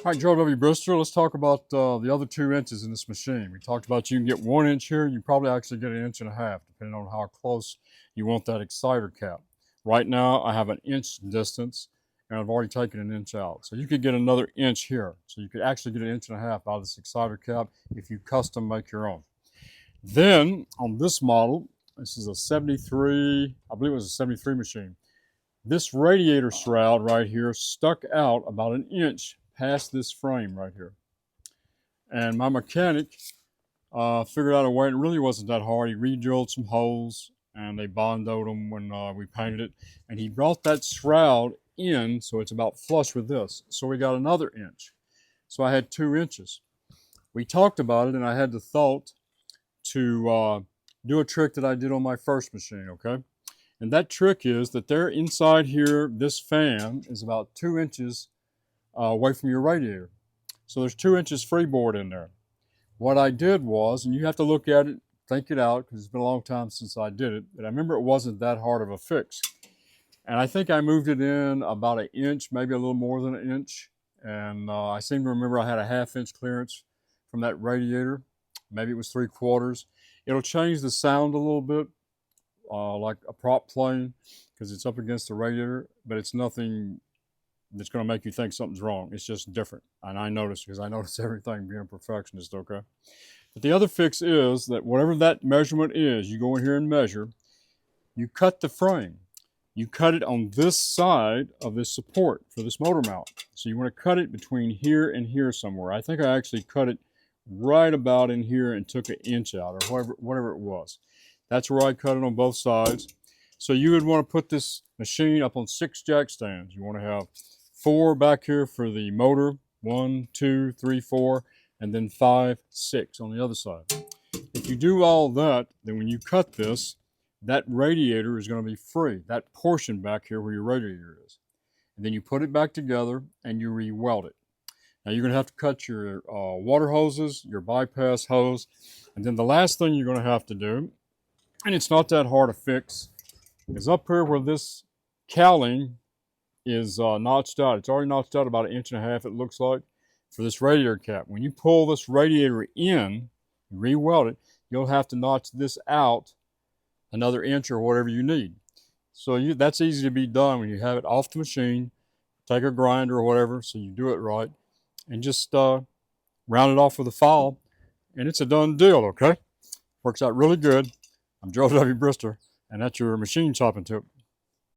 All right, Joe W. Brister, let's talk about the other 2 inches in this machine. We talked about you can get 1 inch here. You probably actually get 1.5 inches, depending on how close you want that exciter cap. Right now, I have 1 inch distance, and I've already taken 1 inch out. So you could get another inch here. So you could actually get 1.5 inches out of this exciter cap if you custom make your own. Then, on this model, this is a 73, I believe it was a 73 machine. This radiator shroud right here stuck out about 1 inch past this frame right here. And my mechanic figured out a way. It really wasn't that hard. He re-drilled some holes and they bondoed them when we painted it. And he brought that shroud in so it's about flush with this. So we got another inch. So I had 2 inches. We talked about it and I had the thought to do a trick that I did on my first machine, okay? And that trick is that there inside here, this fan is about 2 inches away from your radiator. So there's 2 inches freeboard in there. What I did was, and you have to look at it, think it out, because it's been a long time since I did it, but I remember it wasn't that hard of a fix. And I think I moved it in about 1 inch, maybe a little more than 1 inch. And I seem to remember I had a 1/2 inch clearance from that radiator. Maybe it was 3/4. It'll change the sound a little bit, like a prop plane, because it's up against the radiator, but it's nothing that's going to make you think something's wrong. It's just different. And I noticed, because I notice everything being a perfectionist, okay? But the other fix is that whatever that measurement is, you go in here and measure, you cut the frame. You cut it on this side of this support for this motor mount. So you want to cut it between here and here somewhere. I think I actually cut it right about in here and took 1 inch out, or whatever it was. That's where I cut it on both sides. So you would want to put this machine up on 6 jack stands. You want to have 4 back here for the motor, 1, 2, 3, 4, and then 5, 6 on the other side. If you do all that, then when you cut this, that radiator is going to be free, that portion back here where your radiator is. And then you put it back together and you re-weld it. Now you're going to have to cut your water hoses, your bypass hose, and then the last thing you're going to have to do, and it's not that hard to fix, is up here where this cowling is notched out. It's already notched out about 1.5 inches, it looks like, for this radiator cap. When you pull this radiator in, re-weld it, you'll have to notch this out another inch or whatever you need. So that's easy to be done when you have it off the machine. Take a grinder or whatever, so you do it right, and just round it off with a file, and it's a done deal, okay? Works out really good. I'm Joe W. Brister, and that's your machine chopping tip.